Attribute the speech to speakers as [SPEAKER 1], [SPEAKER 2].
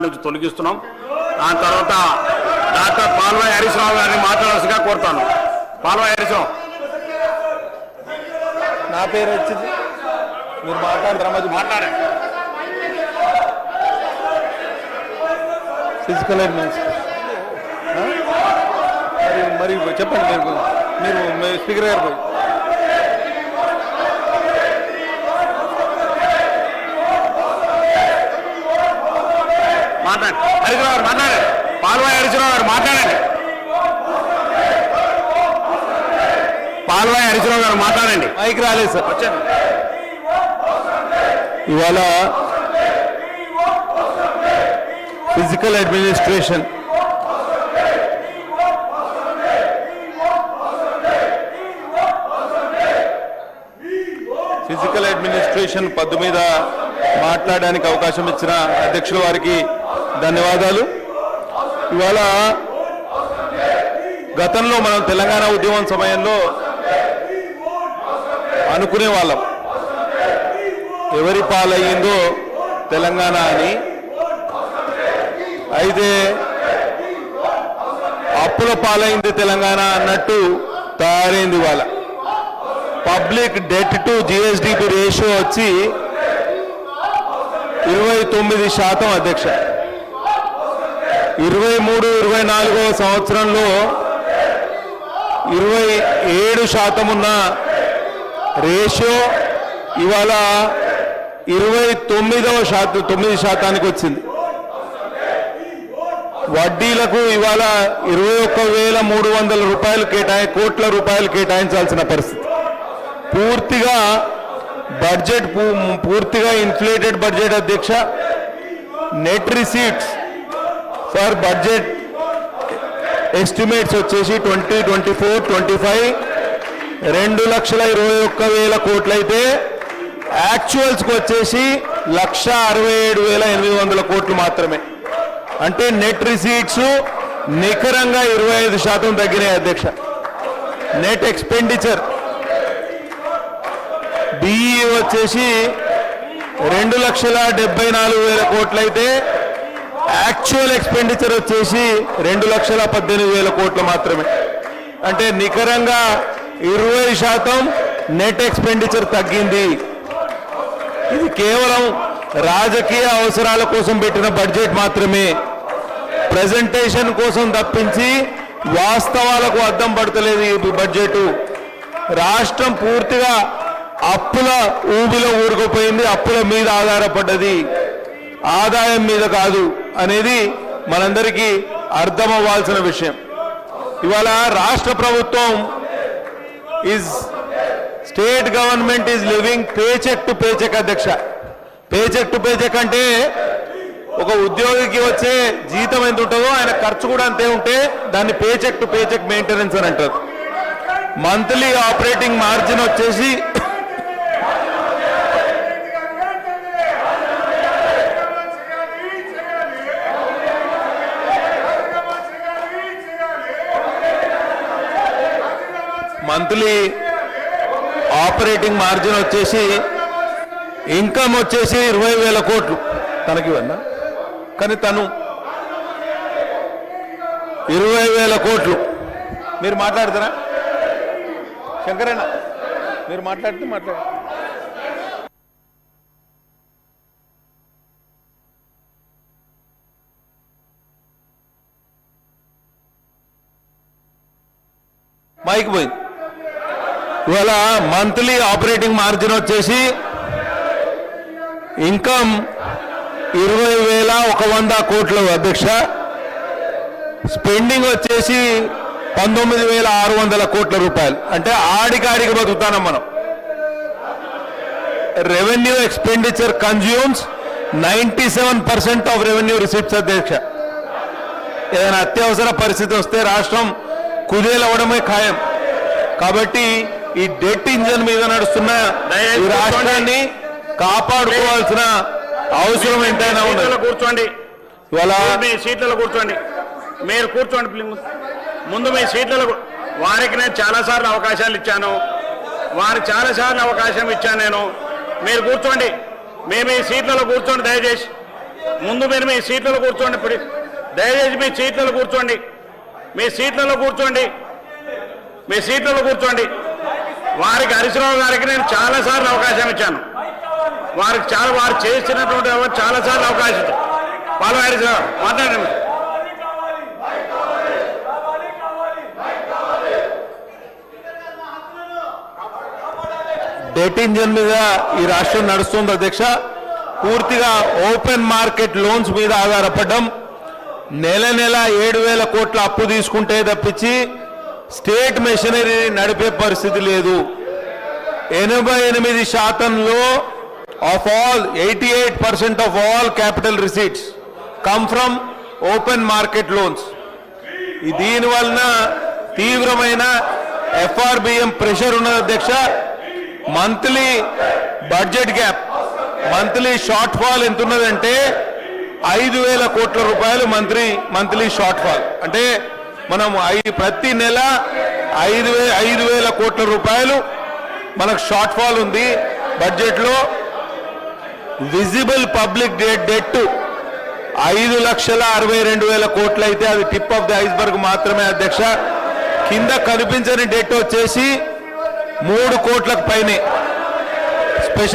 [SPEAKER 1] నుంచి తొలగిస్తున్నాం. దాని తర్వాత డాక్టర్ పాల్వాయి హరీశ్రావు గారిని మాట్లాడాల్సిగా కోరుతాను. పాల్వాయి హరీశ్రావు.
[SPEAKER 2] నా పేరు వచ్చింది, మీరు మాట్లాడతారా?
[SPEAKER 1] మాట్లాడండి.
[SPEAKER 2] ఫిజికల్ మరి చెప్పండి. మీరు స్పీకర్ గారు పోయి
[SPEAKER 1] మాట్లాడండి. హరీశ్రావు గారు మాట్లాడండి. పాల్వాయి హరీశ్రావు గారు మాట్లాడండి. పాల్వాయి హరీశ్రావు గారు మాట్లాడండి.
[SPEAKER 2] మైక్ రాలేదు సార్.
[SPEAKER 1] వచ్చాను.
[SPEAKER 2] ఇవాళ ఫిజికల్ అడ్మినిస్ట్రేషన్ పద్దు మీద మాట్లాడడానికి అవకాశం ఇచ్చిన అధ్యక్షుల వారికి ధన్యవాదాలు. ఇవాళ గతంలో మనం తెలంగాణ ఉద్యమం సమయంలో అనుకునే వాళ్ళం, ఎవరి పాలయ్యిందో తెలంగాణ అని. అయితే అప్పుల పాలైంది తెలంగాణ అన్నట్టు తయారైంది. వాళ్ళ public debt to GSDP ratio వచ్చి 29% అధ్యక్ష. 23-24వ సంవత్సరంలో 27% ఉన్న రేషియో ఇవాళ 9% వచ్చింది. వడ్డీలకు ఇవాళ 21,300 కోట్ల రూపాయలు కేటాయించాల్సిన పరిస్థితి. పూర్తిగా బడ్జెట్ పూర్తిగా ఇన్ఫ్లేటెడ్ బడ్జెట్ అధ్యక్ష. Net receipts for budget estimates వచ్చేసి 2024-25 2,21,000 కోట్లు అయితే యాక్చువల్స్కి వచ్చేసి 1,67,800 కోట్లు మాత్రమే. అంటే నెట్ రిసీట్స్ నికరంగా 25% తగ్గినాయి అధ్యక్ష. నెట్ ఎక్స్పెండిచర్ బిఈ వచ్చేసి 2,74,000 కోట్లు అయితే యాక్చువల్ ఎక్స్పెండిచర్ వచ్చేసి 2,18,000 కోట్లు మాత్రమే. అంటే నికరంగా 20% నెట్ ఎక్స్పెండిచర్ తగ్గింది. ఇది కేవలం రాజకీయ అవసరాల కోసం పెట్టిన బడ్జెట్ మాత్రమే, ప్రెజెంటేషన్ కోసం తప్పించి వాస్తవాలకు అద్దం పడతలేదు ఈ బడ్జెట్. రాష్ట్రం పూర్తిగా అప్పుల ఊబిలో ఊరుకుపోయింది, అప్పుల మీద ఆధారపడ్డది, ఆదాయం మీద కాదు అనేది మనందరికీ అర్థం అవ్వాల్సిన విషయం. ఇవాళ రాష్ట్ర ప్రభుత్వం state government is living paycheck to paycheck అధ్యక్ష. పేచెక్ టు పేచెక్ అంటే ఒక ఉద్యోగికి వచ్చే జీతం ఎంత ఉంటుందో ఆయన ఖర్చు కూడా అంతే ఉంటే దాన్ని పేచెక్ టు పేచెక్ మెయింటెనెన్స్ అని అంటారు. మంత్లీ ఆపరేటింగ్ మార్జిన్ వచ్చేసి ఇన్కమ్ వచ్చేసి 20,000 కోట్లు తనకి ఇవ్వన్నా, కానీ తను 20,000 కోట్లు. మీరు మాట్లాడతారా శంకరన్న? మీరు మాట్లాడితే మైక్ పోయింది. ఇవాళ మంత్లీ ఆపరేటింగ్ మార్జిన్ వచ్చేసి ఇన్కమ్ 20,100 కోట్లు అధ్యక్ష. స్పెండింగ్ వచ్చేసి 19,600 కోట్ల రూపాయలు. అంటే ఆడికి బతుకుతాం మనం. Revenue expenditure consumes 97% of revenue receipts అధ్యక్ష. ఏదైనా అత్యవసర పరిస్థితి వస్తే రాష్ట్రం కుదేలవడమే ఖాయం. కాబట్టి ఈ డెట్ ఇంజన్ మీద నడుస్తున్న ఈ రాష్ట్రాన్ని కాపాడుకోవాల్సిన అవసరం ఎంతైనా ఉంది.
[SPEAKER 1] కూర్చోండి,
[SPEAKER 2] ఇవాళ
[SPEAKER 1] మీ సీట్లలో కూర్చోండి. మీరు కూర్చోండి ప్లీజ్. ముందు మీ సీట్లలో వారికి నేను చాలాసార్లు అవకాశాలు ఇచ్చాను, వారికి అవకాశం ఇచ్చాను నేను. మీరు కూర్చోండి, మేము ఈ సీట్లలో కూర్చోండి దయచేసి. ముందు మీరు మీ సీట్లలో కూర్చోండి. దయచేసి మీ సీట్లలో కూర్చోండి. మీ సీట్లలో కూర్చోండి. మీ సీట్లలో కూర్చోండి. వారికి హరీశ్రావు గారికి నేను చాలాసార్లు అవకాశం ఇచ్చాను. వారు చేసినటువంటి చాలాసార్లు అవకాశం ఇచ్చాను. పాలు హరీశ్రావు మాట్లాడండి.
[SPEAKER 2] డెట్ ఇంజన్ మీద ఈ రాష్ట్రం నడుస్తుంది అధ్యక్ష. పూర్తిగా ఓపెన్ మార్కెట్ లోన్స్ మీద ఆధారపడడం, నెల 7,000 కోట్ల అప్పు తీసుకుంటే తప్పించి స్టేట్ మెషినరీ నడిపే పరిస్థితి లేదు. 88% of all 88% of all capital receipts come from open market loans. దీనివలన తీవ్రమైన ఎఫ్ఆర్బిఎం ప్రెషర్ ఉన్నది అధ్యక్ష. Monthly budget gap, monthly short fall ఎంత ఉన్నదంటే 5,000 కోట్ల రూపాయలు మంత్లీ షార్ట్ ఫాల్. అంటే మనం ప్రతి నెల 5,000 కోట్ల రూపాయలు మనకు షార్ట్ ఫాల్ ఉంది బడ్జెట్లో. విజిబుల్ పబ్లిక్ డెట్ 5,62,000 కోట్లు అయితే అది టిప్ ఆఫ్ ది ఐస్బర్గ్ మాత్రమే అధ్యక్ష. కింద కనిపించని డెట్ వచ్చేసి 3 కోట్లకు పైనే. స్పెషల్